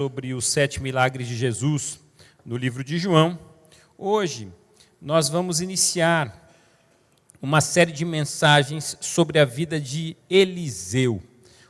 Sobre os 7 milagres de Jesus no livro de João. Hoje nós vamos iniciar uma série de mensagens sobre a vida de Eliseu,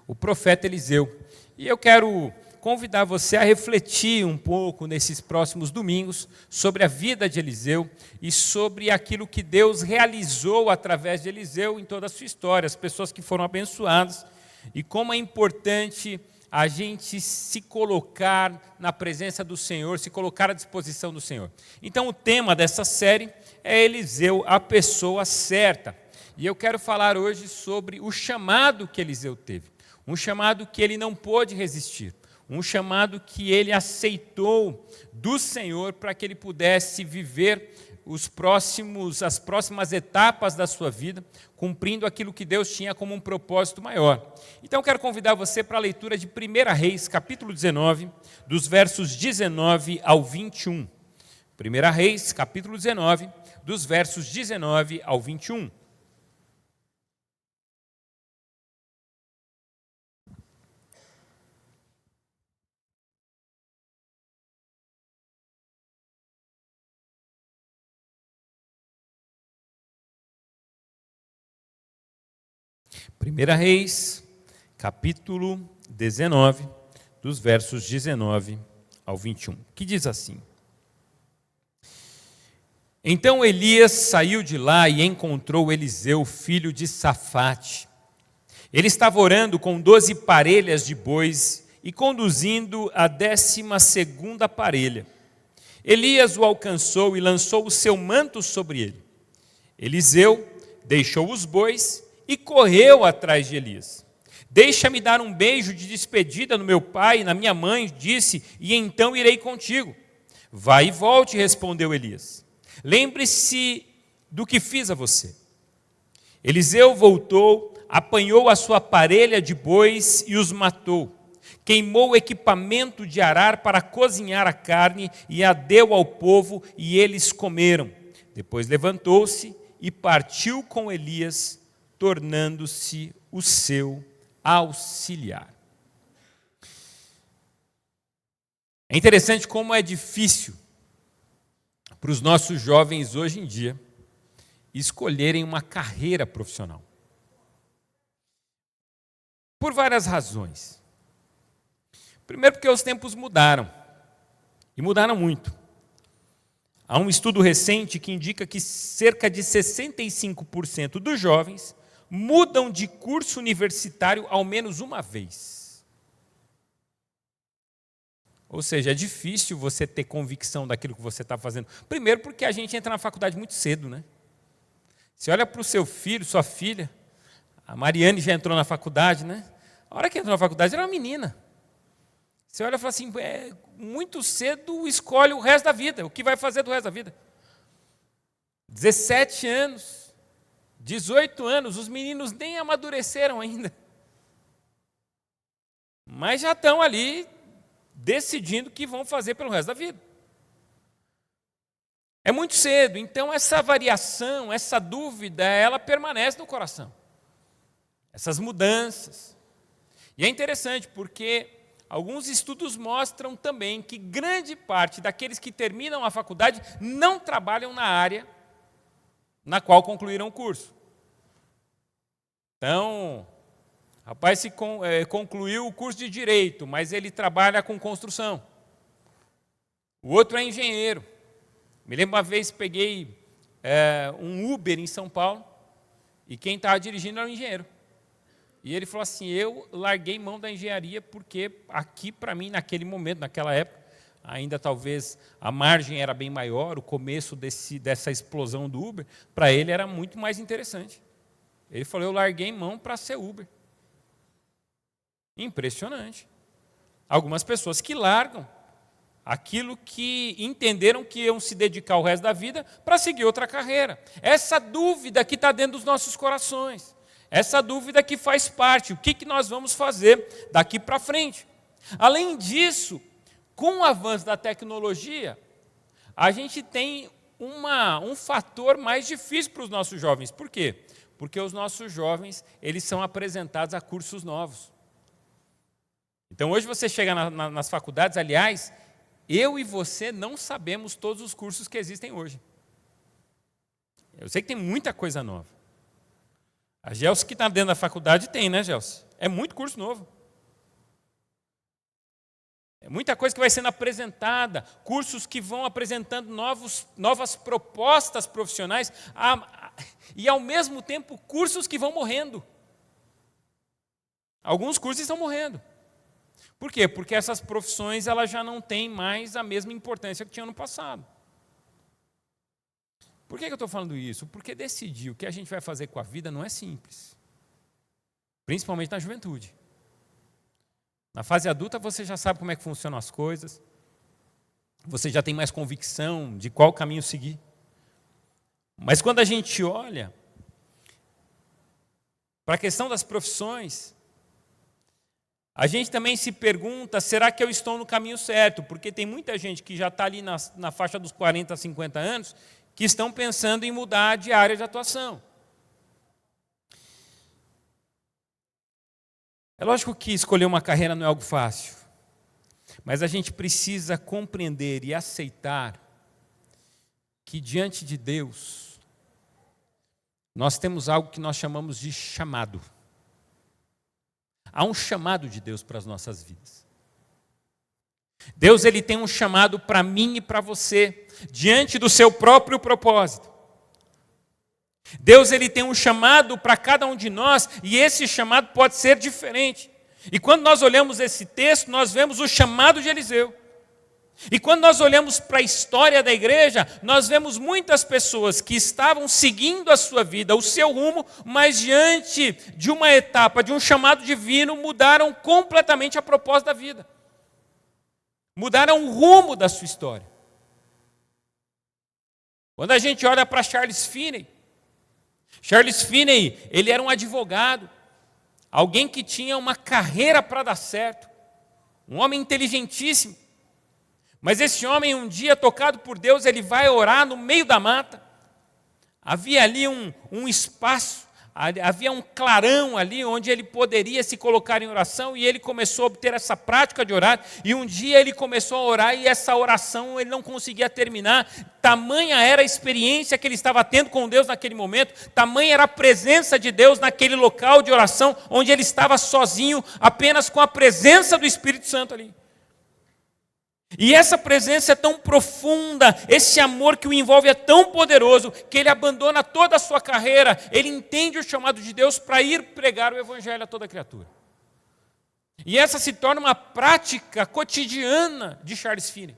o profeta Eliseu. E eu quero convidar você a refletir um pouco nesses próximos domingos sobre a vida de Eliseu e sobre aquilo que Deus realizou através de Eliseu em toda a sua história, as pessoas que foram abençoadas e como é importante a gente se colocar na presença do Senhor, se colocar à disposição do Senhor. Então o tema dessa série é Eliseu, a pessoa certa. E eu quero falar hoje sobre o chamado que Eliseu teve. Um chamado que ele não pôde resistir. Um chamado que ele aceitou do Senhor para que ele pudesse viver as próximas etapas da sua vida, cumprindo aquilo que Deus tinha como um propósito maior. Então, eu quero convidar você para a leitura de 1 Reis, capítulo 19, dos versos 19 ao 21. 1 Reis, capítulo 19, dos versos 19 ao 21. Primeira Reis, capítulo 19, dos versos 19 ao 21, que diz assim: Então Elias saiu de lá e encontrou Eliseu, filho de Safate. Ele estava orando com 12 parelhas de bois e conduzindo a 12ª parelha. Elias o alcançou e lançou o seu manto sobre ele. Eliseu deixou os bois e correu atrás de Elias. Deixa-me dar um beijo de despedida no meu pai e na minha mãe, disse, e então irei contigo. Vai e volte, respondeu Elias. Lembre-se do que fiz a você. Eliseu voltou, apanhou a sua parelha de bois e os matou. Queimou o equipamento de arar para cozinhar a carne e a deu ao povo e eles comeram. Depois levantou-se e partiu com Elias, tornando-se o seu auxiliar. É interessante como é difícil para os nossos jovens hoje em dia escolherem uma carreira profissional. Por várias razões. Primeiro porque os tempos mudaram, e mudaram muito. Há um estudo recente que indica que cerca de 65% dos jovens mudam de curso universitário ao menos uma vez. Ou seja, é difícil você ter convicção daquilo que você está fazendo. Primeiro porque a gente entra na faculdade muito cedo, né? Você olha para o seu filho, sua filha, a Mariane já entrou na faculdade, né? A hora que entrou na faculdade era uma menina. Você olha e fala assim, muito cedo escolhe o resto da vida, o que vai fazer do resto da vida. 17 anos, 18 anos, os meninos nem amadureceram ainda. Mas já estão ali decidindo o que vão fazer pelo resto da vida. É muito cedo, então essa variação, essa dúvida, ela permanece no coração. Essas mudanças. E é interessante porque alguns estudos mostram também que grande parte daqueles que terminam a faculdade não trabalham na área na qual concluíram o curso. Então, rapaz concluiu o curso de Direito, mas ele trabalha com construção. O outro é engenheiro. Me lembro uma vez, peguei um Uber em São Paulo, e quem estava dirigindo era um engenheiro. E ele falou assim, eu larguei mão da engenharia porque aqui, para mim, naquele momento, naquela época, ainda talvez a margem era bem maior, o começo dessa explosão do Uber, para ele era muito mais interessante. Ele falou, eu larguei mão para ser Uber. Impressionante. Algumas pessoas que largam aquilo que entenderam que iam se dedicar o resto da vida para seguir outra carreira. Essa dúvida que está dentro dos nossos corações. Essa dúvida que faz parte, o que nós vamos fazer daqui para frente. Além disso, com o avanço da tecnologia, a gente tem um fator mais difícil para os nossos jovens. Por quê? Porque os nossos jovens, eles são apresentados a cursos novos. Então, hoje você chega nas faculdades, aliás, eu e você não sabemos todos os cursos que existem hoje. Eu sei que tem muita coisa nova. A Gelsi que está dentro da faculdade tem, né, Gelsi? É muito curso novo. É muita coisa que vai sendo apresentada, cursos que vão apresentando novas propostas profissionais e, ao mesmo tempo, cursos que vão morrendo. Alguns cursos estão morrendo. Por quê? Porque essas profissões elas já não têm mais a mesma importância que tinham no passado. Por que eu estou falando isso? Porque decidir o que a gente vai fazer com a vida não é simples. Principalmente na juventude. Na fase adulta você já sabe como é que funcionam as coisas. Você já tem mais convicção de qual caminho seguir. Mas quando a gente olha para a questão das profissões, a gente também se pergunta, será que eu estou no caminho certo? Porque tem muita gente que já está ali na faixa dos 40, 50 anos, que estão pensando em mudar de área de atuação. É lógico que escolher uma carreira não é algo fácil, mas a gente precisa compreender e aceitar que diante de Deus, nós temos algo que nós chamamos de chamado. Há um chamado de Deus para as nossas vidas. Deus ele tem um chamado para mim e para você, diante do seu próprio propósito. Deus ele tem um chamado para cada um de nós, e esse chamado pode ser diferente. E quando nós olhamos esse texto, nós vemos o chamado de Eliseu. E quando nós olhamos para a história da igreja, nós vemos muitas pessoas que estavam seguindo a sua vida, o seu rumo, mas diante de uma etapa, de um chamado divino, mudaram completamente a proposta da vida. Mudaram o rumo da sua história. Quando a gente olha para Charles Finney, ele era um advogado, alguém que tinha uma carreira para dar certo, um homem inteligentíssimo. Mas esse homem, um dia, tocado por Deus, ele vai orar no meio da mata. Havia ali um espaço, havia um clarão ali onde ele poderia se colocar em oração, e ele começou a obter essa prática de orar, e um dia ele começou a orar, e essa oração ele não conseguia terminar, tamanha era a experiência que ele estava tendo com Deus naquele momento, tamanha era a presença de Deus naquele local de oração, onde ele estava sozinho, apenas com a presença do Espírito Santo ali. E essa presença é tão profunda, esse amor que o envolve é tão poderoso, que ele abandona toda a sua carreira, ele entende o chamado de Deus para ir pregar o Evangelho a toda criatura. E essa se torna uma prática cotidiana de Charles Finney.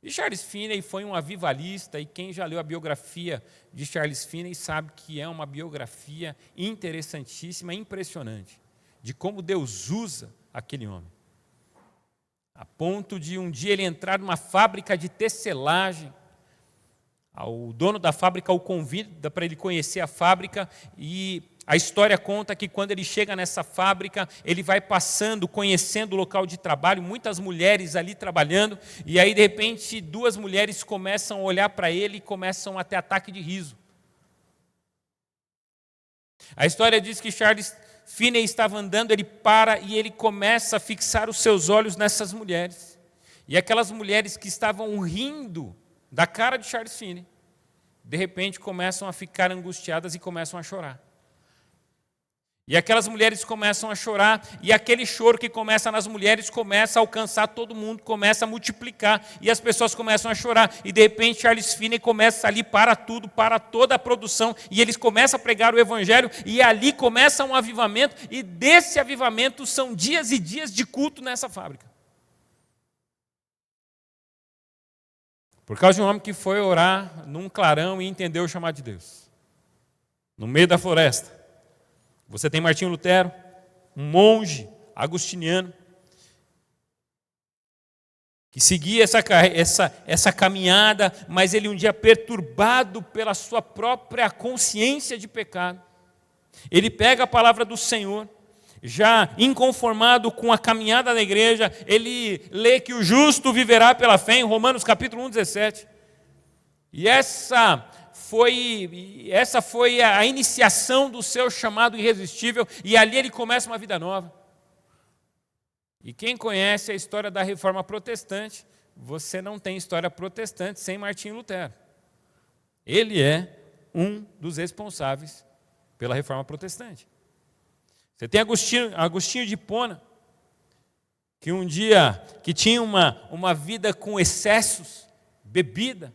E Charles Finney foi um avivalista, e quem já leu a biografia de Charles Finney sabe que é uma biografia interessantíssima, impressionante, de como Deus usa aquele homem. A ponto de um dia ele entrar numa fábrica de tecelagem. O dono da fábrica o convida para ele conhecer a fábrica, e a história conta que quando ele chega nessa fábrica, ele vai passando, conhecendo o local de trabalho, muitas mulheres ali trabalhando, e aí de repente 2 mulheres começam a olhar para ele e começam a ter ataque de riso. A história diz que Charles Finney estava andando, ele para e ele começa a fixar os seus olhos nessas mulheres. E aquelas mulheres que estavam rindo da cara de Charles Finney, de repente começam a ficar angustiadas e começam a chorar. E aquelas mulheres começam a chorar, e aquele choro que começa nas mulheres começa a alcançar todo mundo, começa a multiplicar, e as pessoas começam a chorar, e de repente Charles Finney começa ali, para tudo, para toda a produção, e eles começam a pregar o Evangelho, e ali começa um avivamento, e desse avivamento são dias e dias de culto nessa fábrica. Por causa de um homem que foi orar num clarão e entendeu o chamado de Deus, no meio da floresta. Você tem Martinho Lutero, um monge agostiniano, que seguia essa caminhada, mas ele um dia, perturbado pela sua própria consciência de pecado, ele pega a palavra do Senhor, já inconformado com a caminhada da igreja, ele lê que o justo viverá pela fé, em Romanos capítulo 1:17. E essa foi a iniciação do seu chamado irresistível, e ali ele começa uma vida nova. E quem conhece a história da Reforma Protestante, você não tem história protestante sem Martinho Lutero. Ele é um dos responsáveis pela Reforma Protestante. Você tem Agostinho de Hipona, que um dia que tinha uma vida com excessos, bebida,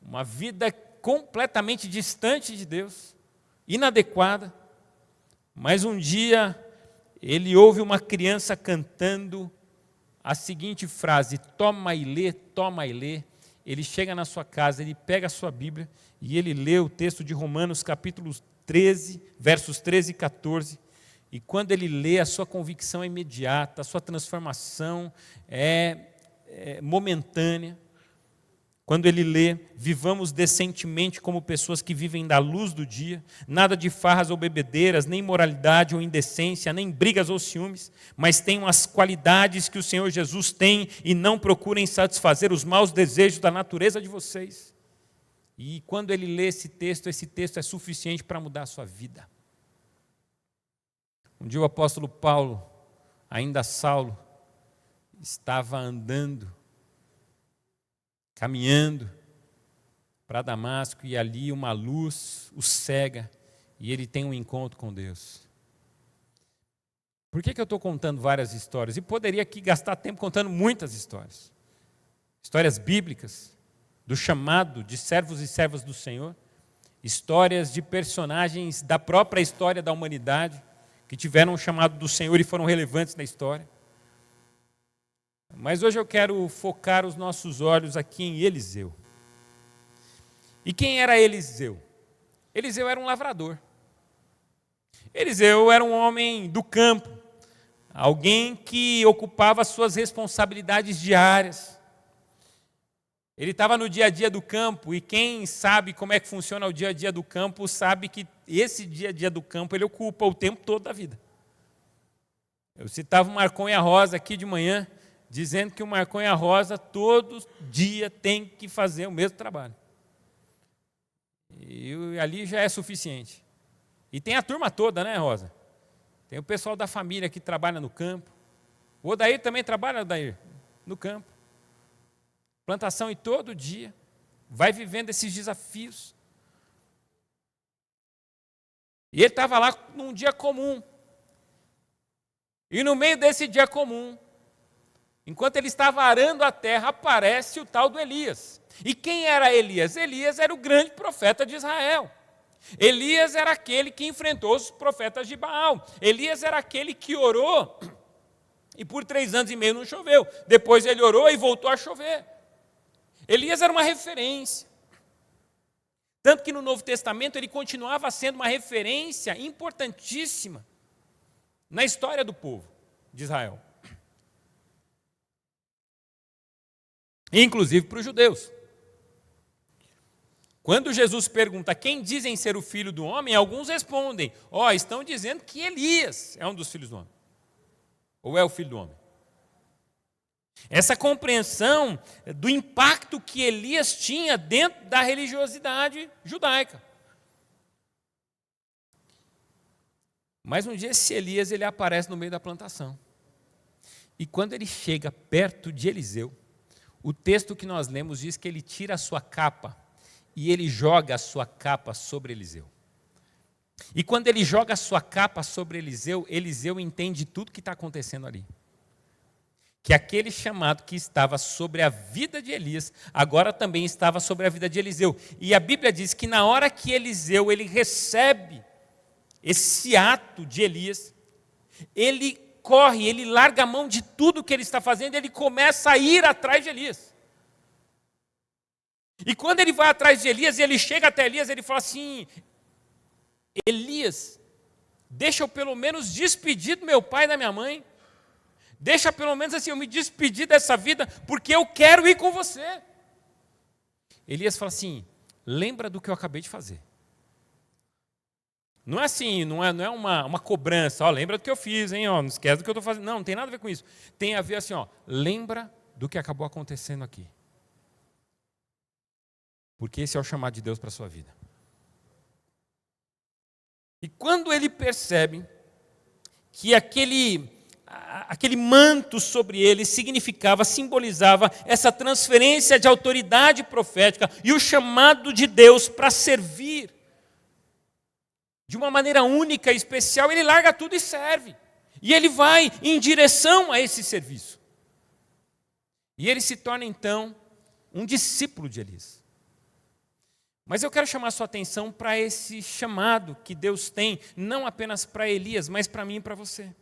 uma vida completamente distante de Deus, inadequada, mas um dia ele ouve uma criança cantando a seguinte frase: toma e lê, toma e lê. Ele chega na sua casa, ele pega a sua Bíblia e ele lê o texto de Romanos capítulo 13, versos 13 e 14. E quando ele lê, a sua convicção é imediata, a sua transformação é momentânea. Quando ele lê, vivamos decentemente como pessoas que vivem da luz do dia, nada de farras ou bebedeiras, nem imoralidade ou indecência, nem brigas ou ciúmes, mas tenham as qualidades que o Senhor Jesus tem e não procurem satisfazer os maus desejos da natureza de vocês. E quando ele lê esse texto é suficiente para mudar a sua vida. Um dia o apóstolo Paulo, ainda Saulo, estava andando, caminhando para Damasco, e ali uma luz o cega e ele tem um encontro com Deus. Por que eu estou contando várias histórias? E poderia aqui gastar tempo contando muitas histórias. Histórias bíblicas, do chamado de servos e servas do Senhor, histórias de personagens da própria história da humanidade, que tiveram o chamado do Senhor e foram relevantes na história. Mas hoje eu quero focar os nossos olhos aqui em Eliseu. E quem era Eliseu? Eliseu era um lavrador. Eliseu era um homem do campo, alguém que ocupava suas responsabilidades diárias. Ele estava no dia a dia do campo, e quem sabe como é que funciona o dia a dia do campo, sabe que esse dia a dia do campo ele ocupa o tempo todo da vida. Eu citava o Marcon e a Rosa aqui de manhã, dizendo que o Marcon e a Rosa todo dia tem que fazer o mesmo trabalho. E ali já é suficiente. E tem a turma toda, né, Rosa? Tem o pessoal da família que trabalha no campo. O Odair também trabalha, Odair, no campo. Plantação, e todo dia vai vivendo esses desafios. E ele estava lá num dia comum. E no meio desse dia comum, enquanto ele estava arando a terra, aparece o tal do Elias. E quem era Elias? Elias era o grande profeta de Israel. Elias era aquele que enfrentou os profetas de Baal. Elias era aquele que orou e por 3 anos e meio não choveu. Depois ele orou e voltou a chover. Elias era uma referência. Tanto que no Novo Testamento ele continuava sendo uma referência importantíssima na história do povo de Israel. Inclusive para os judeus. Quando Jesus pergunta quem dizem ser o filho do homem, alguns respondem: estão dizendo que Elias é um dos filhos do homem. Ou é o filho do homem. Essa compreensão do impacto que Elias tinha dentro da religiosidade judaica. Mas um dia esse Elias ele aparece no meio da plantação. E quando ele chega perto de Eliseu, o texto que nós lemos diz que ele tira a sua capa e ele joga a sua capa sobre Eliseu. E quando ele joga a sua capa sobre Eliseu, Eliseu entende tudo que está acontecendo ali. Que aquele chamado que estava sobre a vida de Elias, agora também estava sobre a vida de Eliseu. E a Bíblia diz que na hora que Eliseu ele recebe esse ato de Elias, ele corre, ele larga a mão de tudo que ele está fazendo, ele começa a ir atrás de Elias. E quando ele vai atrás de Elias, e ele chega até Elias, ele fala assim: Elias, deixa eu pelo menos despedir do meu pai e da minha mãe. Deixa pelo menos assim, eu me despedir dessa vida, porque eu quero ir com você. Elias fala assim: lembra do que eu acabei de fazer. Não é assim, não é uma cobrança, lembra do que eu fiz, hein, não esquece do que eu estou fazendo. Não tem nada a ver com isso. Tem a ver assim, lembra do que acabou acontecendo aqui. Porque esse é o chamado de Deus para a sua vida. E quando ele percebe que aquele aquele manto sobre ele significava, simbolizava essa transferência de autoridade profética e o chamado de Deus para servir. De uma maneira única e especial, ele larga tudo e serve. E ele vai em direção a esse serviço. E ele se torna, então, um discípulo de Elias. Mas eu quero chamar a sua atenção para esse chamado que Deus tem, não apenas para Elias, mas para mim e para você.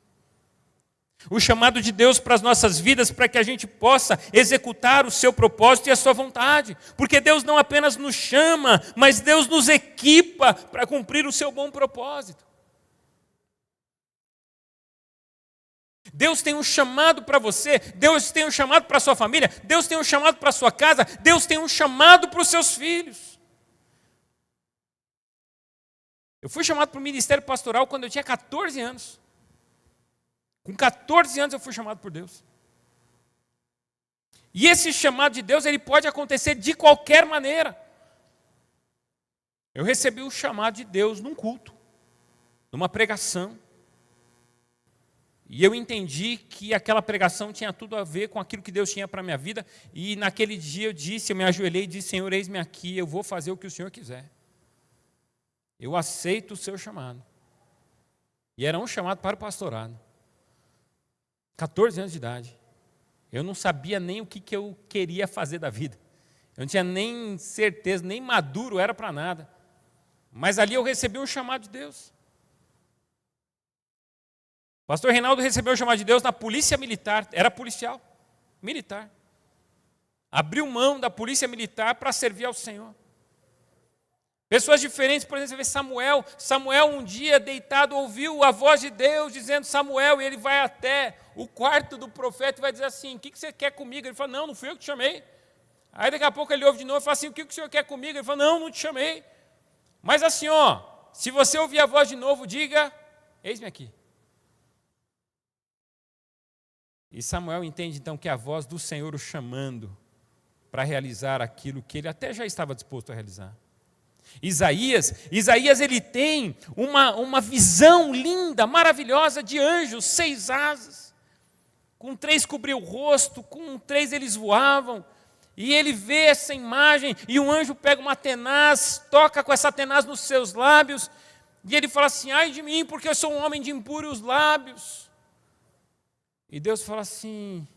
O chamado de Deus para as nossas vidas, para que a gente possa executar o seu propósito e a sua vontade. Porque Deus não apenas nos chama, mas Deus nos equipa para cumprir o seu bom propósito. Deus tem um chamado para você, Deus tem um chamado para a sua família, Deus tem um chamado para a sua casa, Deus tem um chamado para os seus filhos. Eu fui chamado para o ministério pastoral quando eu tinha 14 anos. Com 14 anos eu fui chamado por Deus. E esse chamado de Deus, ele pode acontecer de qualquer maneira. Eu recebi o chamado de Deus num culto, numa pregação. E eu entendi que aquela pregação tinha tudo a ver com aquilo que Deus tinha para a minha vida. E naquele dia eu me ajoelhei e disse: Senhor, eis-me aqui, eu vou fazer o que o Senhor quiser. Eu aceito o seu chamado. E era um chamado para o pastorado. 14 anos de idade. Eu não sabia nem o que eu queria fazer da vida. Eu não tinha nem certeza, nem maduro era para nada. Mas ali eu recebi um chamado de Deus. O pastor Reinaldo recebeu o chamado de Deus na polícia militar. Era policial, militar. Abriu mão da polícia militar para servir ao Senhor. Pessoas diferentes, por exemplo, você vê Samuel. Samuel um dia deitado ouviu a voz de Deus dizendo Samuel, e ele vai até o quarto do profeta e vai dizer assim: o que você quer comigo? Ele fala: não fui eu que te chamei. Aí daqui a pouco ele ouve de novo e fala assim: o que o senhor quer comigo? Ele fala: não te chamei. Mas assim, se você ouvir a voz de novo, diga: eis-me aqui. E Samuel entende então que é a voz do Senhor o chamando para realizar aquilo que ele até já estava disposto a realizar. Isaías ele tem uma visão linda, maravilhosa de anjos, 6 asas. Com 3 cobriu o rosto, com 3 eles voavam. E ele vê essa imagem, e um anjo pega uma tenaz, toca com essa tenaz nos seus lábios, e ele fala assim: ai de mim, porque eu sou um homem de impuros lábios. E Deus fala assim: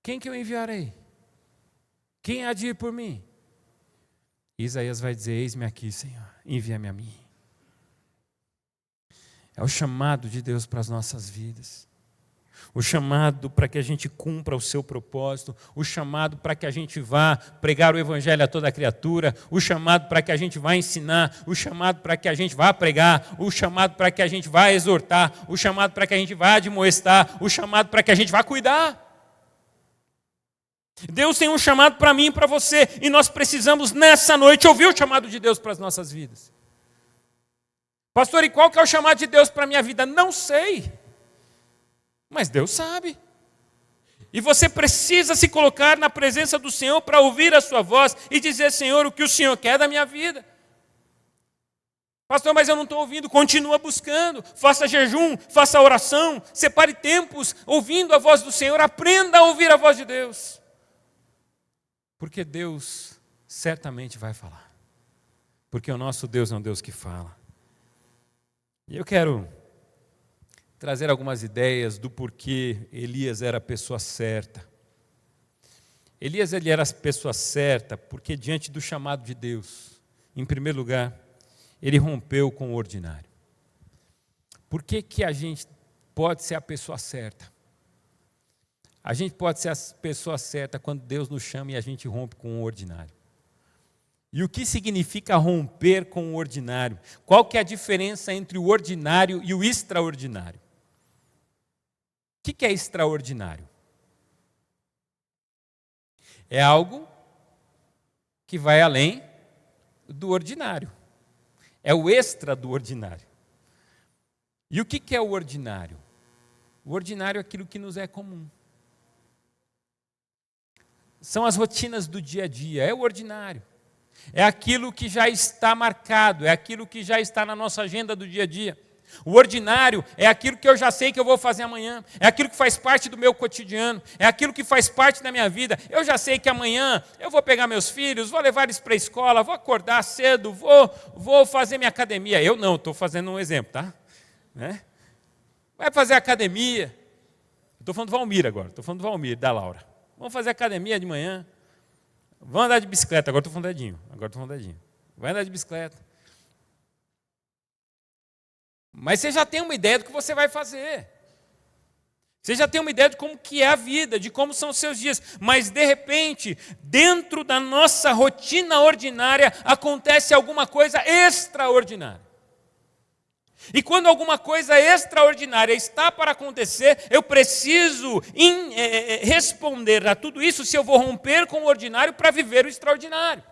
quem que eu enviarei? Quem há de ir por mim? Isaías vai dizer: eis-me aqui, Senhor, envia-me a mim. É o chamado de Deus para as nossas vidas. O chamado para que a gente cumpra o seu propósito, o chamado para que a gente vá pregar o evangelho a toda criatura, o chamado para que a gente vá ensinar, o chamado para que a gente vá pregar, o chamado para que a gente vá exortar, o chamado para que a gente vá admoestar, o chamado para que a gente vá cuidar. Deus tem um chamado para mim e para você, e nós precisamos nessa noite ouvir o chamado de Deus para as nossas vidas. Pastor, e qual que é o chamado de Deus para a minha vida? Não sei, mas Deus sabe. E você precisa se colocar na presença do Senhor para ouvir a sua voz e dizer: Senhor, o que o Senhor quer da minha vida? Pastor, mas eu não estou ouvindo. Continua buscando, faça jejum, faça oração, separe tempos ouvindo a voz do Senhor, aprenda a ouvir a voz de Deus. Porque Deus certamente vai falar. Porque o nosso Deus é um Deus que fala. E eu quero trazer algumas ideias do porquê Elias era a pessoa certa. Elias ele era a pessoa certa porque diante do chamado de Deus, em primeiro lugar, ele rompeu com o ordinário. Por que a gente pode ser a pessoa certa? A gente pode ser a pessoa certa quando Deus nos chama e a gente rompe com o ordinário. E o que significa romper com o ordinário? Qual que é a diferença entre o ordinário e o extraordinário? O que é extraordinário? É algo que vai além do ordinário. É o extra do ordinário. E o que é o ordinário? O ordinário é aquilo que nos é comum. São as rotinas do dia a dia, é o ordinário. É aquilo que já está marcado, é aquilo que já está na nossa agenda do dia a dia. O ordinário é aquilo que eu já sei que eu vou fazer amanhã, é aquilo que faz parte do meu cotidiano, é aquilo que faz parte da minha vida. Eu já sei que amanhã eu vou pegar meus filhos, vou levar eles para a escola, vou acordar cedo, vou fazer minha academia. Eu não, estou fazendo um exemplo, tá? Né? Vai fazer academia. Estou falando do Valmir agora, estou falando do Valmir, da Laura. Vamos fazer academia de manhã. Vamos andar de bicicleta, agora estou falando do Edinho. Vai andar de bicicleta. Mas você já tem uma ideia do que você vai fazer. Você já tem uma ideia de como que é a vida, de como são os seus dias. Mas, de repente, dentro da nossa rotina ordinária, acontece alguma coisa extraordinária. E quando alguma coisa extraordinária está para acontecer, eu preciso responder a tudo isso se eu vou romper com o ordinário para viver o extraordinário.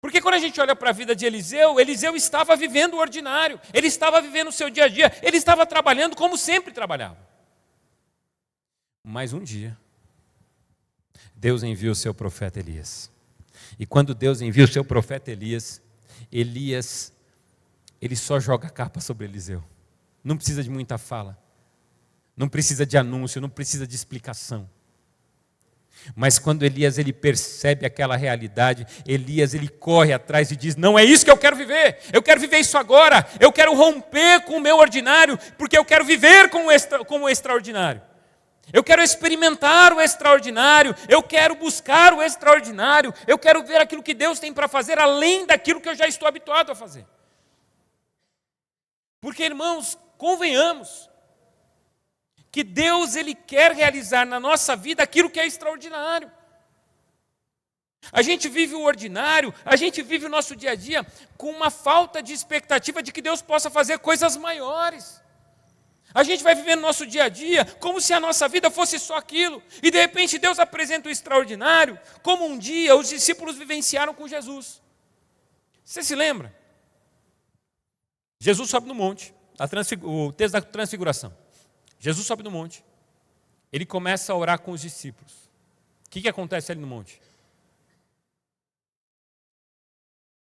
Porque quando a gente olha para a vida de Eliseu, Eliseu estava vivendo o ordinário, ele estava vivendo o seu dia a dia, ele estava trabalhando como sempre trabalhava. Mas um dia, Deus envia o seu profeta Elias. E quando Deus envia o seu profeta Elias, ele só joga a capa sobre Eliseu. Não precisa de muita fala, não precisa de anúncio, não precisa de explicação. Mas quando Elias ele percebe aquela realidade, Elias ele corre atrás e diz: não é isso que eu quero viver isso agora, eu quero romper com o meu ordinário, porque eu quero viver com o extraordinário. Eu quero experimentar o extraordinário, eu quero buscar o extraordinário, eu quero ver aquilo que Deus tem para fazer além daquilo que eu já estou habituado a fazer. Porque, irmãos, convenhamos que Deus ele quer realizar na nossa vida aquilo que é extraordinário. A gente vive o ordinário, a gente vive o nosso dia a dia com uma falta de expectativa de que Deus possa fazer coisas maiores. A gente vai viver no nosso dia a dia como se a nossa vida fosse só aquilo. E de repente Deus apresenta o extraordinário, como um dia os discípulos vivenciaram com Jesus. Você se lembra? Jesus sobe no monte, o texto da transfiguração. Jesus sobe no monte, ele começa a orar com os discípulos. O que acontece ali no monte?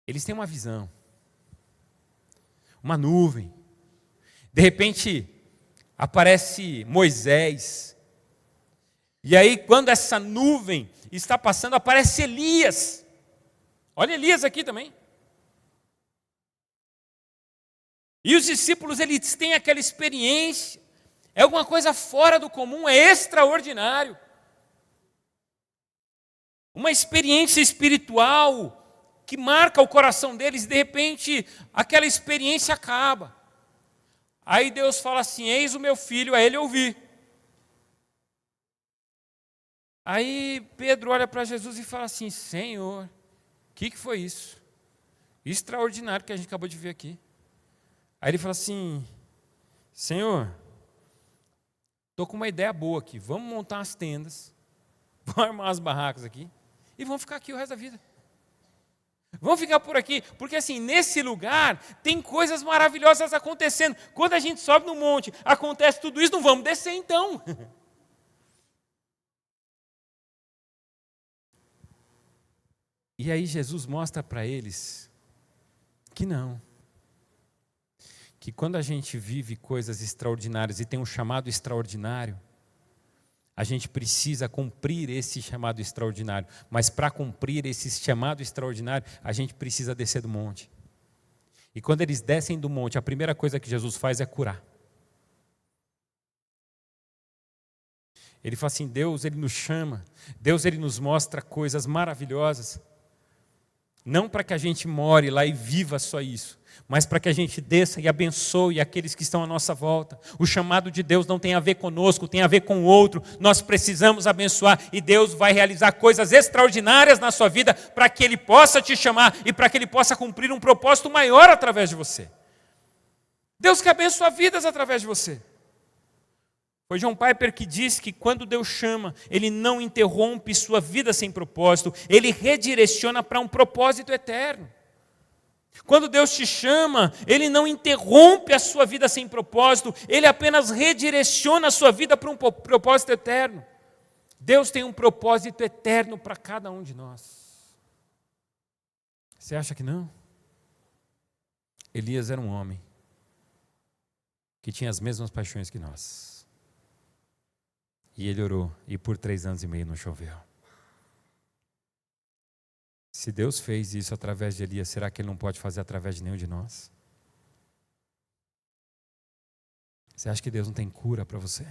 Eles têm uma visão, uma nuvem. De repente, aparece Moisés. E aí, quando essa nuvem está passando, aparece Elias. Olha Elias aqui também. E os discípulos, eles têm aquela experiência. É alguma coisa fora do comum, é extraordinário. Uma experiência espiritual que marca o coração deles e de repente aquela experiência acaba. Aí Deus fala assim: eis o meu filho, a ele ouvir. Aí Pedro olha para Jesus e fala assim: Senhor, o que foi isso? Extraordinário que a gente acabou de ver aqui. Aí ele fala assim: Senhor, estou com uma ideia boa aqui, vamos montar umas tendas, vamos armar umas barracas aqui e vamos ficar aqui o resto da vida. Vamos ficar por aqui, porque assim, nesse lugar tem coisas maravilhosas acontecendo. Quando a gente sobe no monte, acontece tudo isso, não vamos descer então. E aí Jesus mostra para eles que não. Que quando a gente vive coisas extraordinárias e tem um chamado extraordinário, a gente precisa cumprir esse chamado extraordinário. Mas para cumprir esse chamado extraordinário, a gente precisa descer do monte. E quando eles descem do monte, a primeira coisa que Jesus faz é curar. Ele fala assim: Deus, ele nos chama, Deus, ele nos mostra coisas maravilhosas. Não para que a gente more lá e viva só isso, mas para que a gente desça e abençoe aqueles que estão à nossa volta. O chamado de Deus não tem a ver conosco, tem a ver com o outro. Nós precisamos abençoar e Deus vai realizar coisas extraordinárias na sua vida para que Ele possa te chamar e para que Ele possa cumprir um propósito maior através de você. Deus quer abençoar vidas através de você. Foi John Piper que disse que quando Deus chama, Ele não interrompe sua vida sem propósito, Ele redireciona para um propósito eterno. Quando Deus te chama, Ele não interrompe a sua vida sem propósito, Ele apenas redireciona a sua vida para um propósito eterno. Deus tem um propósito eterno para cada um de nós. Você acha que não? Elias era um homem que tinha as mesmas paixões que nós. E ele orou, e por 3 anos e meio não choveu. Se Deus fez isso através de Elias, será que Ele não pode fazer através de nenhum de nós? Você acha que Deus não tem cura para você?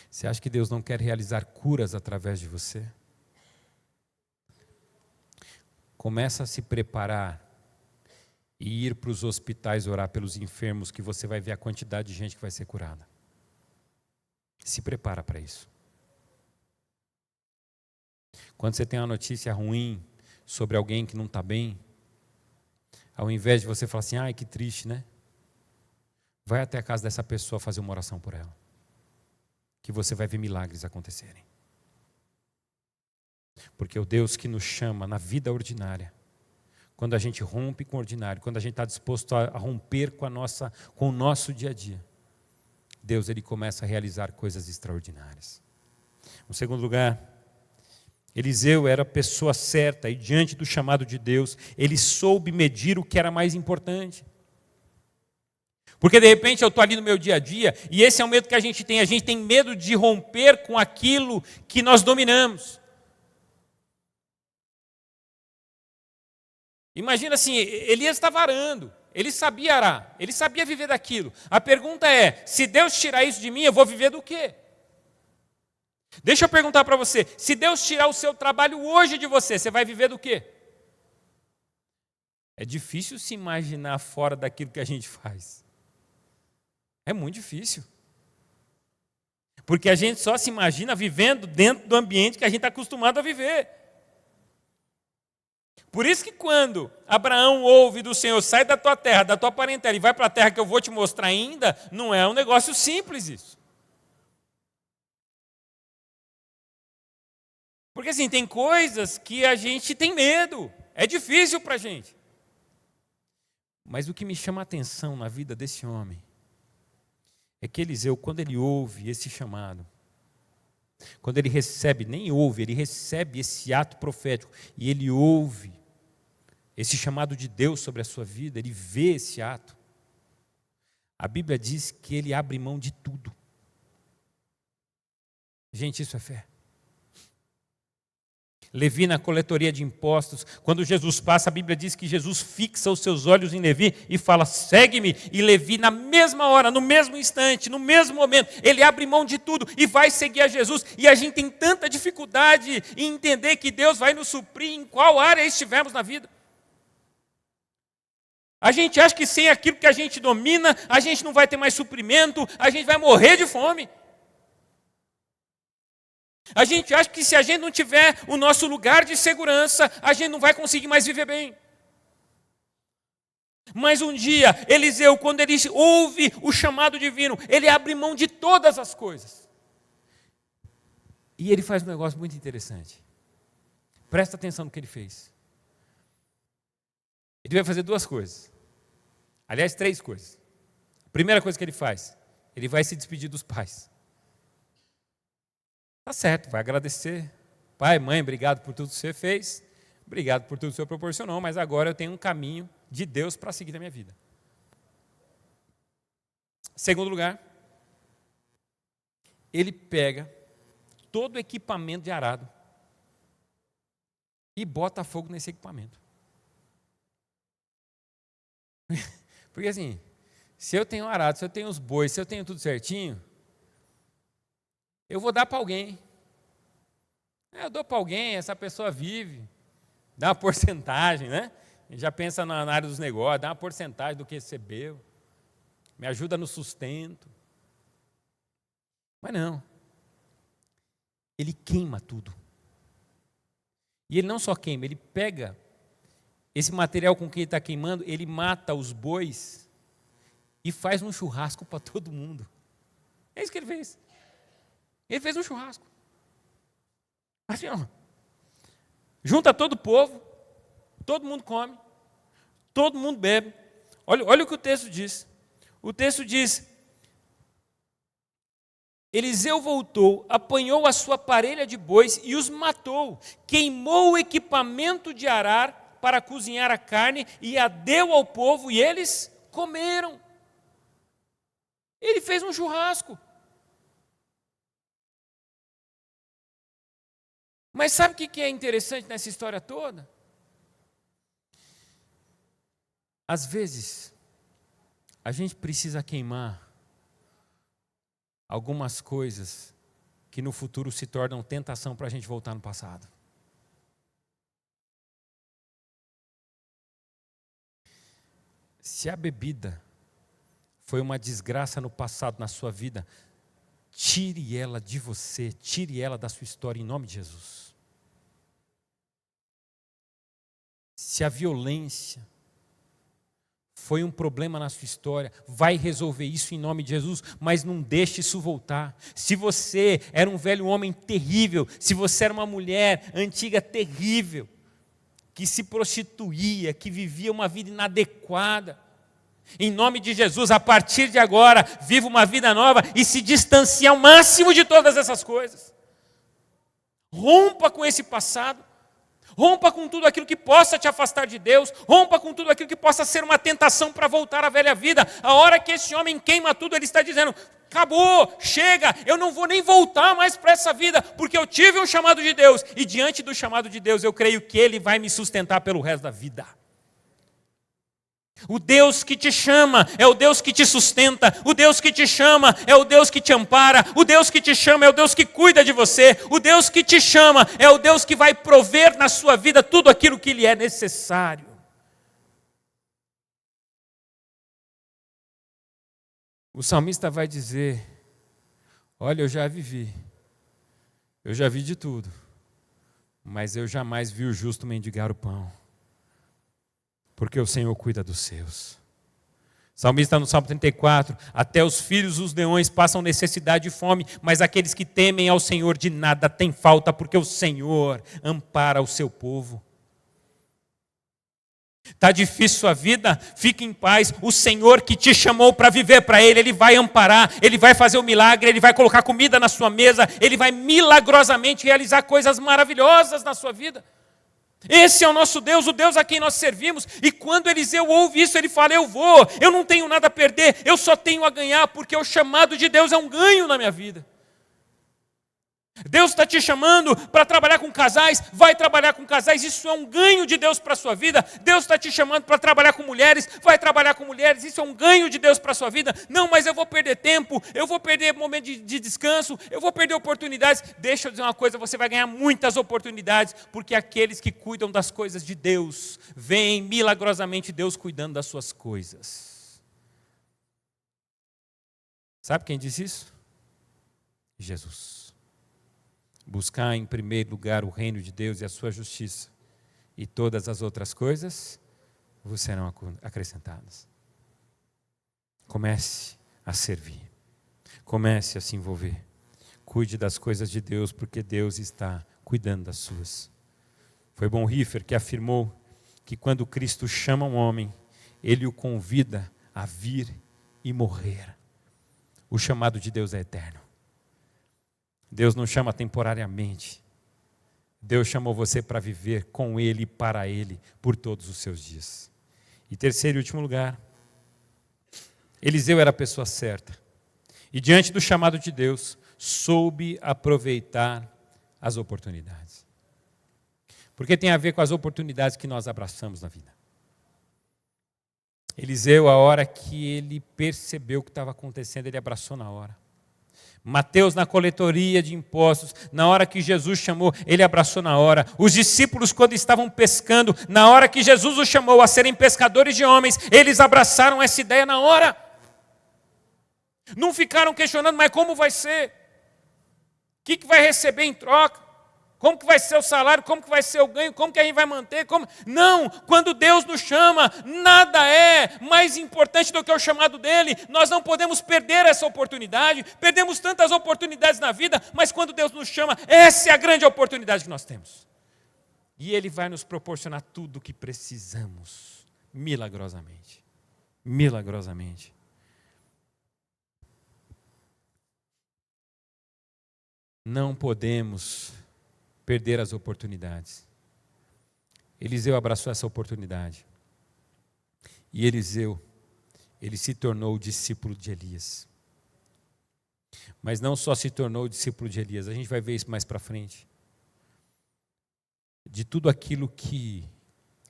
Você acha que Deus não quer realizar curas através de você? Começa a se preparar e ir para os hospitais orar pelos enfermos, que você vai ver a quantidade de gente que vai ser curada. Se prepara para isso. Quando você tem uma notícia ruim sobre alguém que não está bem, ao invés de você falar assim, ai que triste, né? Vai até a casa dessa pessoa fazer uma oração por ela, que você vai ver milagres acontecerem. Porque o Deus que nos chama na vida ordinária, quando a gente rompe com o ordinário, quando a gente está disposto a romper com o nosso dia a dia, Deus ele começa a realizar coisas extraordinárias. Em segundo lugar, Eliseu era a pessoa certa e diante do chamado de Deus, ele soube medir o que era mais importante. Porque de repente eu estou ali no meu dia a dia e esse é o medo que a gente tem medo de romper com aquilo que nós dominamos. Imagina assim, Elias estava arando, ele sabia arar, ele sabia viver daquilo. A pergunta é, se Deus tirar isso de mim, eu vou viver do quê? Deixa eu perguntar para você, se Deus tirar o seu trabalho hoje de você, você vai viver do quê? É difícil se imaginar fora daquilo que a gente faz. É muito difícil. Porque a gente só se imagina vivendo dentro do ambiente que a gente está acostumado a viver. Por isso que quando Abraão ouve do Senhor, sai da tua terra, da tua parentela e vai para a terra que eu vou te mostrar ainda, não é um negócio simples isso. Porque assim, tem coisas que a gente tem medo, é difícil para a gente. Mas o que me chama a atenção na vida desse homem é que Eliseu, quando ele ouve esse chamado, quando ele recebe, nem ouve, ele recebe esse ato profético e ele ouve esse chamado de Deus sobre a sua vida, ele vê esse ato. A Bíblia diz que ele abre mão de tudo. Gente, isso é fé. Levi na coletoria de impostos, quando Jesus passa, a Bíblia diz que Jesus fixa os seus olhos em Levi e fala, segue-me, e Levi na mesma hora, no mesmo instante, no mesmo momento, ele abre mão de tudo e vai seguir a Jesus, e a gente tem tanta dificuldade em entender que Deus vai nos suprir em qual área estivermos na vida. A gente acha que sem aquilo que a gente domina, a gente não vai ter mais suprimento, a gente vai morrer de fome. A gente acha que se a gente não tiver o nosso lugar de segurança, a gente não vai conseguir mais viver bem. Mas um dia, Eliseu, quando ele ouve o chamado divino, ele abre mão de todas as coisas. E ele faz um negócio muito interessante. Presta atenção no que ele fez. Ele vai fazer 2 coisas. Aliás, 3 coisas. A primeira coisa que ele faz, ele vai se despedir dos pais. Tá certo, vai agradecer. Pai, mãe, obrigado por tudo que você fez. Obrigado por tudo que você proporcionou, mas agora eu tenho um caminho de Deus para seguir na minha vida. Segundo lugar, ele pega todo o equipamento de arado e bota fogo nesse equipamento. Porque assim, se eu tenho arado, se eu tenho os bois, se eu tenho tudo certinho, eu vou dar para alguém. Eu dou para alguém, essa pessoa vive, dá uma porcentagem, né? A gente já pensa na área dos negócios, dá uma porcentagem do que recebeu, me ajuda no sustento. Mas não. Ele queima tudo. E ele não só queima, ele pega esse material com que ele está queimando, ele mata os bois e faz um churrasco para todo mundo. É isso que ele fez. Ele fez um churrasco. Assim, ó. Junta todo o povo, todo mundo come, todo mundo bebe. Olha o que o texto diz. O texto diz, Eliseu voltou, apanhou a sua parelha de bois e os matou. Queimou o equipamento de arar para cozinhar a carne e a deu ao povo e eles comeram. Ele fez um churrasco. Mas sabe o que é interessante nessa história toda? Às vezes, a gente precisa queimar algumas coisas que no futuro se tornam tentação para a gente voltar no passado. Se a bebida foi uma desgraça no passado na sua vida, tire ela de você, tire ela da sua história em nome de Jesus. Se a violência foi um problema na sua história, vai resolver isso em nome de Jesus, mas não deixe isso voltar. Se você era um velho homem terrível, se você era uma mulher antiga terrível, que se prostituía, que vivia uma vida inadequada, em nome de Jesus, a partir de agora, viva uma vida nova e se distancie ao máximo de todas essas coisas. Rompa com esse passado. Rompa com tudo aquilo que possa te afastar de Deus. Rompa com tudo aquilo que possa ser uma tentação para voltar à velha vida. A hora que esse homem queima tudo, ele está dizendo: acabou, chega, eu não vou nem voltar mais para essa vida, porque eu tive um chamado de Deus. E diante do chamado de Deus, eu creio que Ele vai me sustentar pelo resto da vida. O Deus que te chama é o Deus que te sustenta. O Deus que te chama é o Deus que te ampara. O Deus que te chama é o Deus que cuida de você. O Deus que te chama é o Deus que vai prover na sua vida tudo aquilo que lhe é necessário. O salmista vai dizer: olha, eu já vivi, eu já vi de tudo, mas eu jamais vi o justo mendigar o pão. Porque o Senhor cuida dos seus. O salmista no Salmo 34, até os filhos dos leões passam necessidade e fome, mas aqueles que temem ao Senhor de nada têm falta, porque o Senhor ampara o seu povo. Está difícil sua vida? Fique em paz. O Senhor que te chamou para viver para Ele, Ele vai amparar, Ele vai fazer o milagre, Ele vai colocar comida na sua mesa, Ele vai milagrosamente realizar coisas maravilhosas na sua vida. Esse é o nosso Deus, o Deus a quem nós servimos. E quando Eliseu ouve isso, ele fala: eu não tenho nada a perder, eu só tenho a ganhar, porque o chamado de Deus é um ganho na minha vida. Deus está te chamando para trabalhar com casais, vai trabalhar com casais, isso é um ganho de Deus para a sua vida. Deus está te chamando para trabalhar com mulheres, vai trabalhar com mulheres, isso é um ganho de Deus para a sua vida. Não, mas eu vou perder tempo, eu vou perder momento de descanso, eu vou perder oportunidades. Deixa eu dizer uma coisa, você vai ganhar muitas oportunidades, porque aqueles que cuidam das coisas de Deus, veem milagrosamente Deus cuidando das suas coisas. Sabe quem disse isso? Jesus. Buscar em primeiro lugar o reino de Deus e a sua justiça, e todas as outras coisas vos serão acrescentadas. Comece a servir, comece a se envolver, cuide das coisas de Deus, porque Deus está cuidando das suas. Foi Bonhoeffer que afirmou que quando Cristo chama um homem, Ele o convida a vir e morrer. O chamado de Deus é eterno. Deus não chama temporariamente. Deus chamou você para viver com Ele e para Ele por todos os seus dias. E terceiro e último lugar, Eliseu era a pessoa certa. E diante do chamado de Deus, soube aproveitar as oportunidades. Porque tem a ver com as oportunidades que nós abraçamos na vida. Eliseu, a hora que ele percebeu o que estava acontecendo, ele abraçou na hora. Mateus na coletoria de impostos, na hora que Jesus chamou, ele abraçou na hora. Os discípulos, quando estavam pescando, na hora que Jesus os chamou a serem pescadores de homens, eles abraçaram essa ideia na hora. Não ficaram questionando, mas como vai ser? O que vai receber em troca? Como que vai ser o salário? Como que vai ser o ganho? Como que a gente vai manter? Como? Não, quando Deus nos chama, nada é mais importante do que o chamado dEle. Nós não podemos perder essa oportunidade. Perdemos tantas oportunidades na vida, mas quando Deus nos chama, essa é a grande oportunidade que nós temos. E Ele vai nos proporcionar tudo o que precisamos, milagrosamente. Milagrosamente. Não podemos perder as oportunidades. Eliseu abraçou essa oportunidade. E Eliseu, ele se tornou discípulo de Elias. Mas não só se tornou discípulo de Elias, a gente vai ver isso mais para frente. De tudo aquilo que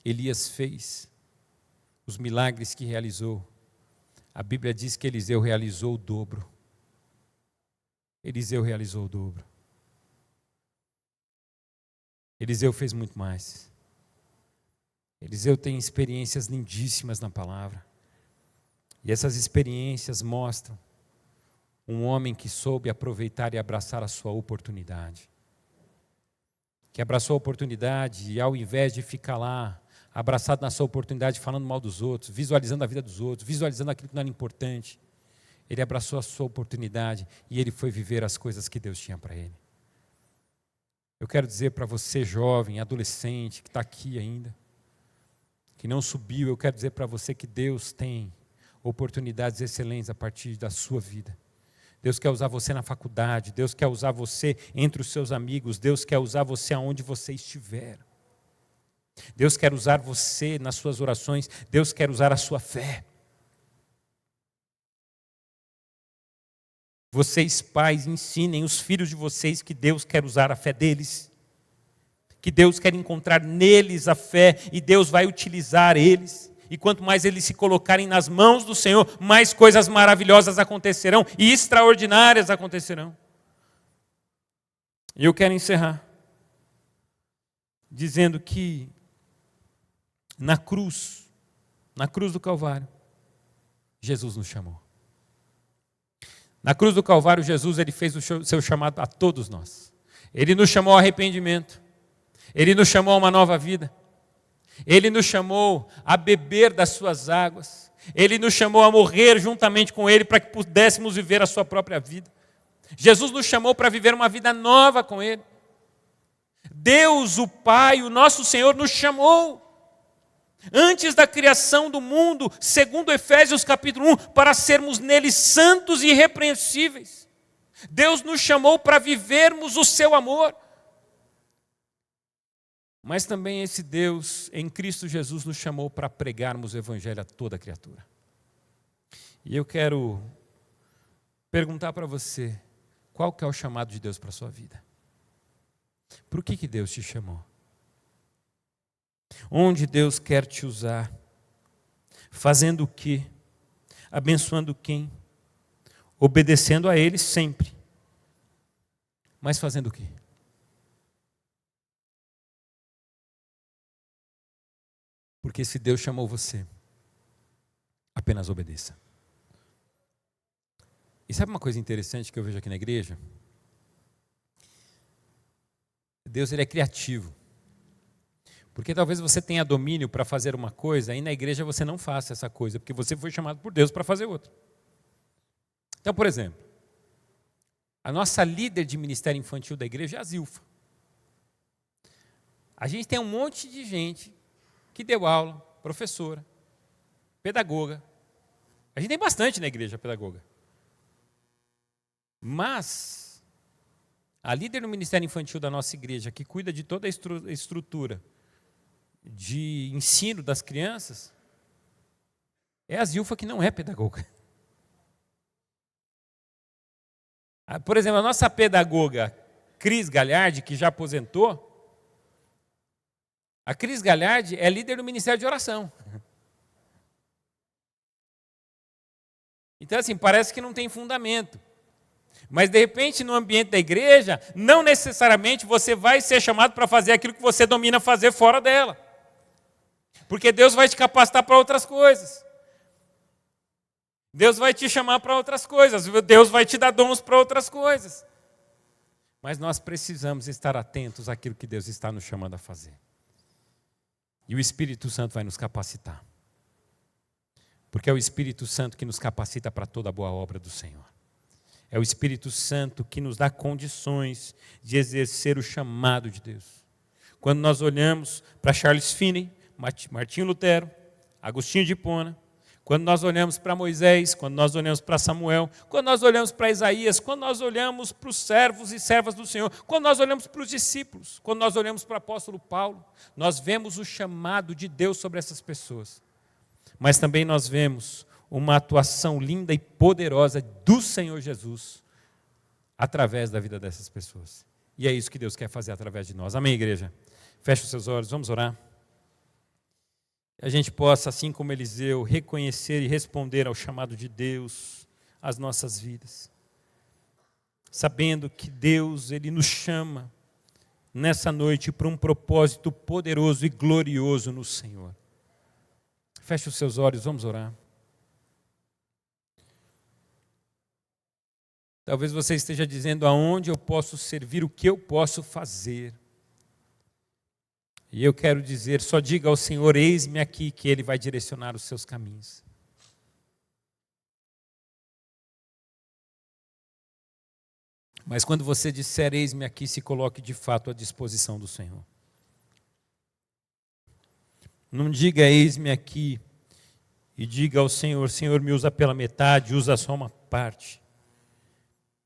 Elias fez, os milagres que realizou, a Bíblia diz que Eliseu realizou o dobro. Eliseu realizou o dobro. Eliseu fez muito mais. Eliseu tem experiências lindíssimas na palavra. E essas experiências mostram um homem que soube aproveitar e abraçar a sua oportunidade. Que abraçou a oportunidade e, ao invés de ficar lá, abraçado na sua oportunidade, falando mal dos outros, visualizando a vida dos outros, visualizando aquilo que não era importante, ele abraçou a sua oportunidade e ele foi viver as coisas que Deus tinha para ele. Eu quero dizer para você, jovem, adolescente, que está aqui ainda, que não subiu, eu quero dizer para você que Deus tem oportunidades excelentes a partir da sua vida. Deus quer usar você na faculdade, Deus quer usar você entre os seus amigos, Deus quer usar você aonde você estiver. Deus quer usar você nas suas orações, Deus quer usar a sua fé. Vocês, pais, ensinem os filhos de vocês que Deus quer usar a fé deles, que Deus quer encontrar neles a fé e Deus vai utilizar eles. E quanto mais eles se colocarem nas mãos do Senhor, mais coisas maravilhosas acontecerão e extraordinárias acontecerão. E eu quero encerrar dizendo que na cruz do Calvário, Jesus nos chamou. Na cruz do Calvário, Jesus ele fez o seu chamado a todos nós. Ele nos chamou ao arrependimento. Ele nos chamou a uma nova vida. Ele nos chamou a beber das suas águas. Ele nos chamou a morrer juntamente com Ele para que pudéssemos viver a sua própria vida. Jesus nos chamou para viver uma vida nova com Ele. Deus, o Pai, o nosso Senhor, nos chamou antes da criação do mundo, segundo Efésios capítulo 1, para sermos nele santos e irrepreensíveis. Deus nos chamou para vivermos o seu amor. Mas também esse Deus, em Cristo Jesus, nos chamou para pregarmos o Evangelho a toda criatura. E eu quero perguntar para você, qual que é o chamado de Deus para a sua vida? Por que Deus te chamou? Onde Deus quer te usar? Fazendo o quê? Abençoando quem? Obedecendo a Ele sempre. Mas fazendo o quê? Porque se Deus chamou você, apenas obedeça. E sabe uma coisa interessante que eu vejo aqui na igreja? Deus ele é criativo. Porque talvez você tenha domínio para fazer uma coisa e na igreja você não faça essa coisa, porque você foi chamado por Deus para fazer outra. Então, por exemplo, a nossa líder de ministério infantil da igreja é a Zilfa. A gente tem um monte de gente que deu aula, professora, pedagoga. A gente tem bastante na igreja pedagoga. Mas a líder do ministério infantil da nossa igreja, que cuida de toda a estrutura de ensino das crianças, é a Zilfa, que não é pedagoga. Por exemplo, a nossa pedagoga Cris Galhardi, que já aposentou, a Cris Galhardi é líder do Ministério de Oração. Então, assim, parece que não tem fundamento. Mas, de repente, no ambiente da igreja, não necessariamente você vai ser chamado para fazer aquilo que você domina fazer fora dela. Porque Deus vai te capacitar para outras coisas. Deus vai te chamar para outras coisas. Deus vai te dar dons para outras coisas. Mas nós precisamos estar atentos àquilo que Deus está nos chamando a fazer. E o Espírito Santo vai nos capacitar. Porque é o Espírito Santo que nos capacita para toda a boa obra do Senhor. É o Espírito Santo que nos dá condições de exercer o chamado de Deus. Quando nós olhamos para Charles Finney, Martinho Lutero, Agostinho de Hipona, Quando nós olhamos para Moisés, quando nós olhamos para Samuel, quando nós olhamos para Isaías, quando nós olhamos para os servos e servas do Senhor, quando nós olhamos para os discípulos, quando nós olhamos para o apóstolo Paulo, nós vemos o chamado de Deus sobre essas pessoas. Mas também nós vemos uma atuação linda e poderosa do Senhor Jesus através da vida dessas pessoas. E é isso que Deus quer fazer através de nós. Amém, igreja? Feche os seus olhos, vamos orar. Que a gente possa, assim como Eliseu, reconhecer e responder ao chamado de Deus às nossas vidas. Sabendo que Deus, Ele nos chama nessa noite para um propósito poderoso e glorioso no Senhor. Feche os seus olhos, vamos orar. Talvez você esteja dizendo aonde eu posso servir, o que eu posso fazer. E eu quero dizer, só diga ao Senhor, eis-me aqui, que Ele vai direcionar os seus caminhos. Mas quando você disser, eis-me aqui, se coloque de fato à disposição do Senhor. Não diga, eis-me aqui, e diga ao Senhor, Senhor, me usa pela metade, usa só uma parte.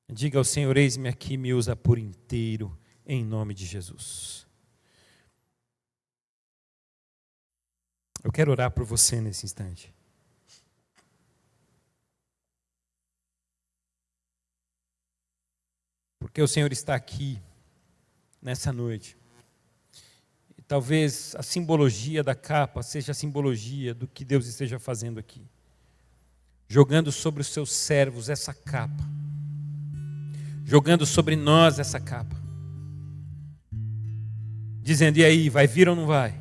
Diga ao Senhor, eis-me aqui, me usa por inteiro, em nome de Jesus. Eu quero orar por você nesse instante. Porque o Senhor está aqui, nessa noite. E talvez a simbologia da capa seja a simbologia do que Deus esteja fazendo aqui. Jogando sobre os seus servos essa capa. Jogando sobre nós essa capa. Dizendo, e aí, vai vir ou não vai?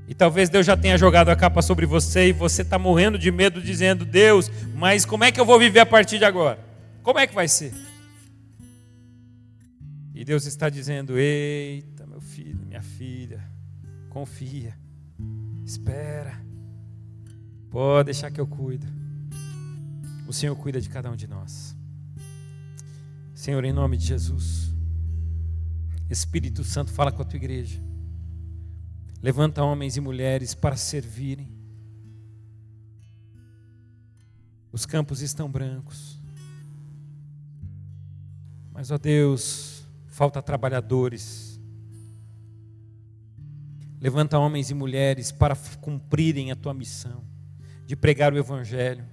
E talvez Deus já tenha jogado a capa sobre você e você está morrendo de medo, dizendo, Deus, mas como é que eu vou viver a partir de agora? Como é que vai ser? E Deus está dizendo, eita, meu filho, minha filha, confia, espera, pode deixar que eu cuido. O Senhor cuida de cada um de nós. Senhor, em nome de Jesus, Espírito Santo, fala com a tua igreja. Levanta homens e mulheres para servirem. Os campos estão brancos. Mas, ó Deus, falta trabalhadores. Levanta homens e mulheres para cumprirem a tua missão de pregar o Evangelho,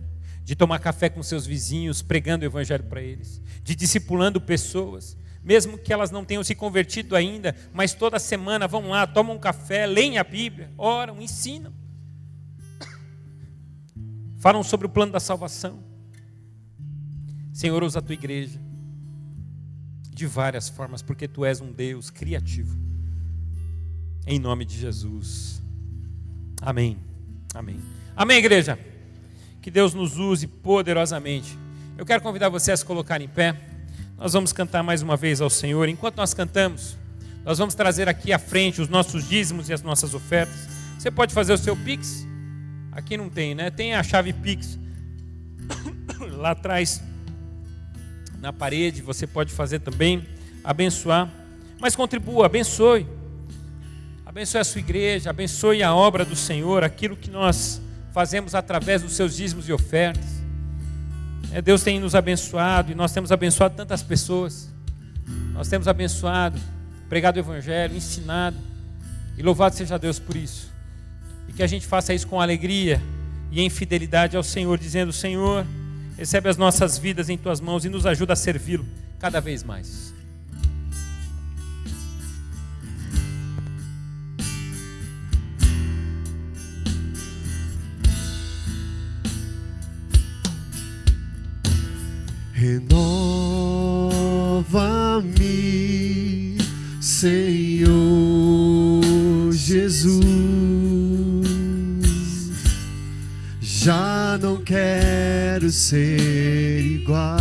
de tomar café com seus vizinhos, pregando o Evangelho para eles, de discipulando pessoas, mesmo que elas não tenham se convertido ainda, mas toda semana vão lá, tomam um café, leem a Bíblia, oram, ensinam. Falam sobre o plano da salvação. Senhor, usa a tua igreja de várias formas, porque tu és um Deus criativo. Em nome de Jesus. Amém. Amém. Amém, igreja. Que Deus nos use poderosamente. Eu quero convidar você a se colocar em pé. Nós vamos cantar mais uma vez ao Senhor. Enquanto nós cantamos, nós vamos trazer aqui à frente os nossos dízimos e as nossas ofertas. Você pode fazer o seu Pix. Aqui não tem, né? Tem a chave Pix lá atrás na parede. Você pode fazer também, abençoar. Mas contribua, abençoe. Abençoe a sua igreja, abençoe a obra do Senhor, aquilo que nós fazemos através dos seus dízimos e ofertas. Deus tem nos abençoado e nós temos abençoado tantas pessoas. Nós temos abençoado, pregado o Evangelho, ensinado. E louvado seja Deus por isso. E que a gente faça isso com alegria e em fidelidade ao Senhor, dizendo, Senhor, recebe as nossas vidas em tuas mãos e nos ajuda a servi-lo cada vez mais. Renova-me, Senhor Jesus. Já não quero ser igual.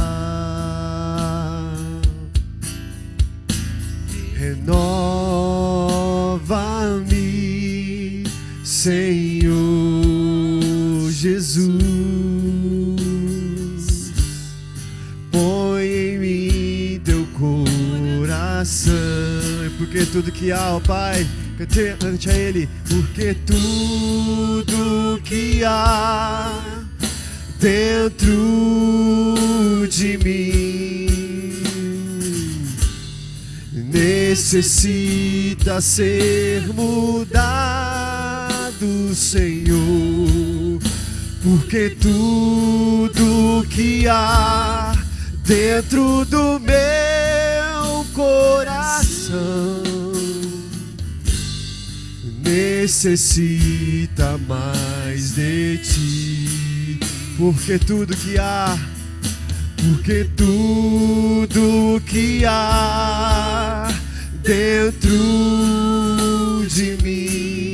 Renova-me, Senhor Jesus. Porque tudo que há, ó Pai, Cante a Ele, porque tudo que há dentro de mim necessita ser mudado, Senhor, porque tudo que há dentro do meu coração necessita mais de ti, porque tudo que há dentro de mim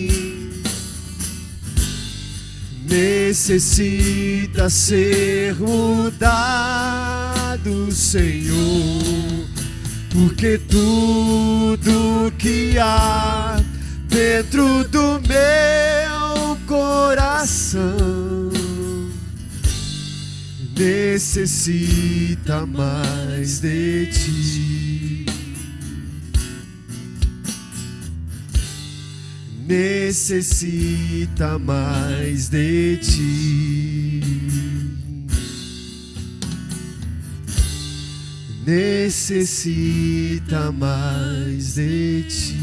necessita ser mudado, Senhor, porque tudo que há dentro do meu coração necessita mais de ti, necessita mais de ti, necessita mais de ti.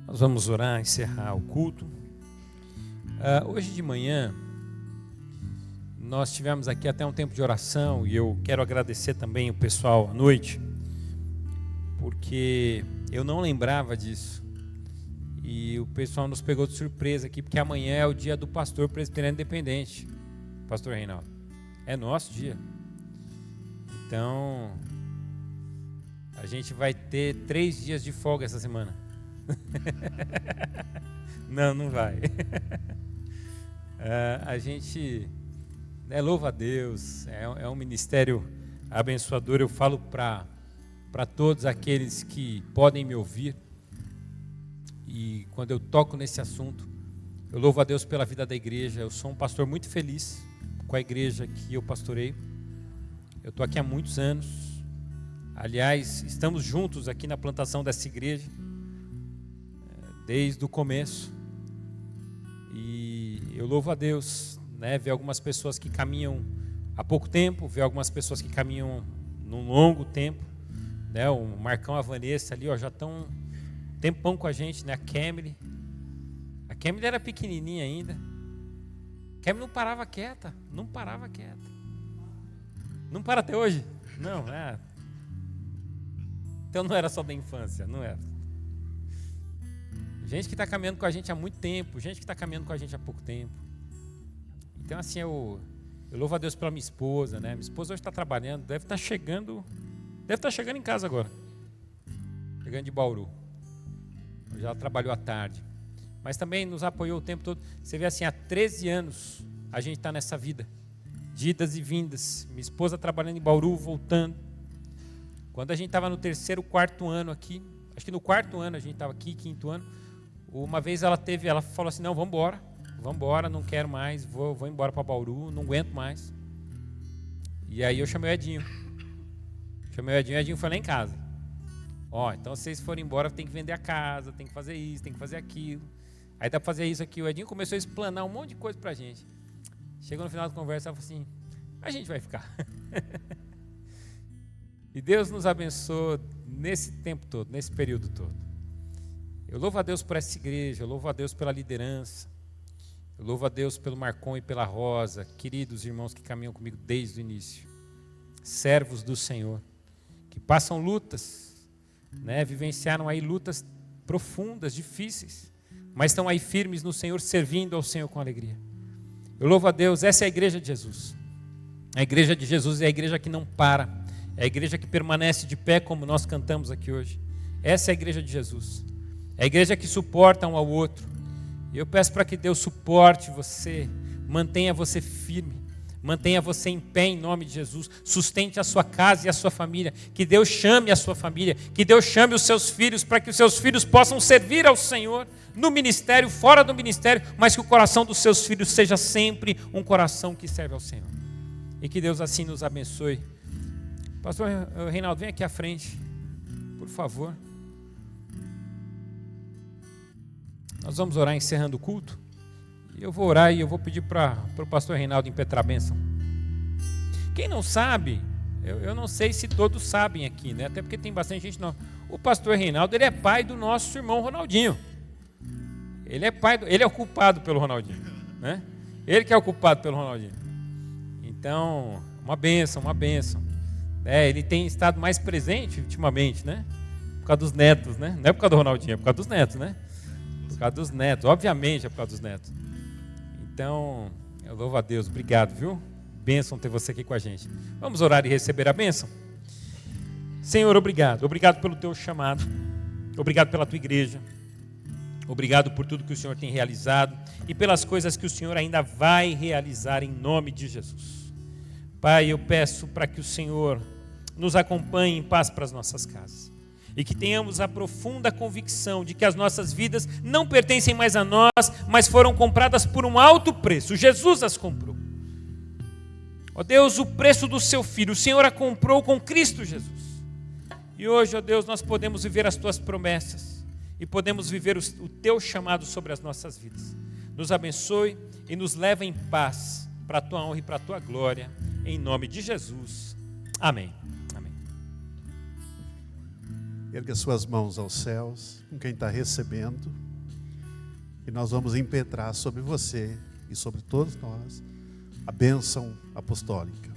Nós vamos orar, encerrar o culto. Hoje de manhã, nós tivemos aqui até um tempo de oração e eu quero agradecer também o pessoal à noite, porque eu não lembrava disso. E o pessoal nos pegou de surpresa aqui, porque amanhã é o dia do pastor presbiteriano independente, pastor Reinaldo. É nosso dia. Então, a gente vai ter 3 dias de folga essa semana. Não vai. A gente louva a Deus, é um ministério abençoador. Eu falo para todos aqueles que podem me ouvir, e quando eu toco nesse assunto, eu louvo a Deus pela vida da igreja. Eu sou um pastor muito feliz com a igreja que eu pastoreio. Eu estou aqui há muitos anos. Aliás, estamos juntos aqui na plantação dessa igreja desde o começo, e eu louvo a Deus, né, ver algumas pessoas que caminham há pouco tempo, ver algumas pessoas que caminham num longo tempo, né, o Marcão, a Vanessa ali, já estão um tempão com a gente, né, a Camille era pequenininha ainda, a Camille não parava quieta, não para até hoje, não, então não era só da infância, não era. Gente que está caminhando com a gente há muito tempo, gente que está caminhando com a gente há pouco tempo. Então, assim, eu louvo a Deus pela minha esposa, né? Minha esposa hoje está trabalhando, deve estar chegando em casa agora, chegando de Bauru. Hoje ela trabalhou à tarde, mas também nos apoiou o tempo todo. Você vê assim, há 13 anos a gente está nessa vida, de idas e vindas. Minha esposa trabalhando em Bauru, voltando. Quando a gente estava no 3º, 4º ano aqui, acho que no 4º ano a gente estava aqui, 5º ano, uma vez ela falou assim, não, vamos embora, não quero mais, vou embora para Bauru, não aguento mais. E aí eu chamei o Edinho, foi lá em casa. Então vocês forem embora, tem que vender a casa, tem que fazer isso, tem que fazer aquilo. Aí dá para fazer isso aqui. O Edinho começou a explanar um monte de coisa para a gente. Chegou no final da conversa, ela falou assim, a gente vai ficar. E Deus nos abençoou nesse tempo todo, nesse período todo. Eu louvo a Deus por essa igreja, eu louvo a Deus pela liderança, eu louvo a Deus pelo Marcon e pela Rosa, queridos irmãos que caminham comigo desde o início, servos do Senhor, que passam lutas, né, vivenciaram aí lutas profundas, difíceis, mas estão aí firmes no Senhor, servindo ao Senhor com alegria. Eu louvo a Deus, essa é a igreja de Jesus. A igreja de Jesus é a igreja que não para, é a igreja que permanece de pé, como nós cantamos aqui hoje. Essa é a igreja de Jesus. É a igreja que suporta um ao outro. E eu peço para que Deus suporte você, mantenha você firme, mantenha você em pé em nome de Jesus, sustente a sua casa e a sua família, que Deus chame a sua família, que Deus chame os seus filhos, para que os seus filhos possam servir ao Senhor, no ministério, fora do ministério, mas que o coração dos seus filhos seja sempre um coração que serve ao Senhor, e que Deus assim nos abençoe. Pastor Reinaldo, vem aqui à frente, por favor. Nós vamos orar encerrando o culto. E eu vou orar e eu vou pedir para o pastor Reinaldo impetrar a bênção. Quem não sabe, eu não sei se todos sabem aqui, né? Até porque tem bastante gente não. O pastor Reinaldo, ele é pai do nosso irmão Ronaldinho. Ele é o culpado pelo Ronaldinho, né? Ele que é o culpado pelo Ronaldinho. Então, uma bênção. Ele tem estado mais presente ultimamente, né? Por causa dos netos, né? Não é por causa do Ronaldinho, é por causa dos netos, né? Por causa dos netos, obviamente é por causa dos netos. Então, eu louvo a Deus, obrigado, viu? Bênção ter você aqui com a gente. Vamos orar e receber a bênção? Senhor, obrigado pelo teu chamado, obrigado pela tua igreja, obrigado por tudo que o Senhor tem realizado e pelas coisas que o Senhor ainda vai realizar em nome de Jesus. Pai, eu peço para que o Senhor nos acompanhe em paz para as nossas casas. E que tenhamos a profunda convicção de que as nossas vidas não pertencem mais a nós, mas foram compradas por um alto preço. Jesus as comprou. Ó Deus, o preço do seu Filho, o Senhor a comprou com Cristo Jesus. E hoje, ó Deus, nós podemos viver as tuas promessas e podemos viver o teu chamado sobre as nossas vidas. Nos abençoe e nos leva em paz para a tua honra e para a tua glória, em nome de Jesus. Amém. Erga suas mãos aos céus, com quem está recebendo, e nós vamos impetrar sobre você e sobre todos nós a bênção apostólica.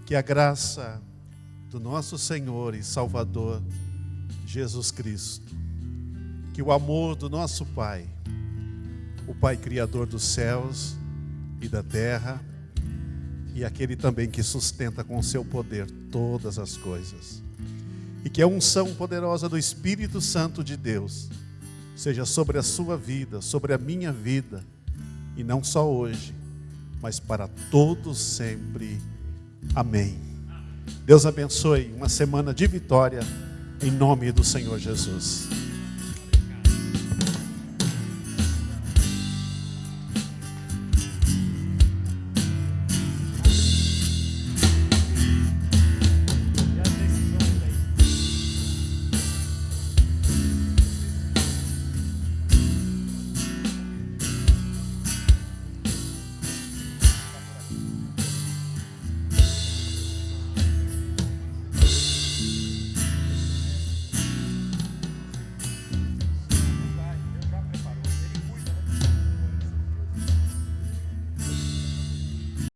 Que a graça do nosso Senhor e Salvador Jesus Cristo, que o amor do nosso Pai, o Pai Criador dos céus e da terra, e aquele também que sustenta com o seu poder todas as coisas, e que a unção poderosa do Espírito Santo de Deus seja sobre a sua vida, sobre a minha vida, e não só hoje, mas para todos sempre. Amém. Deus abençoe uma semana de vitória, em nome do Senhor Jesus.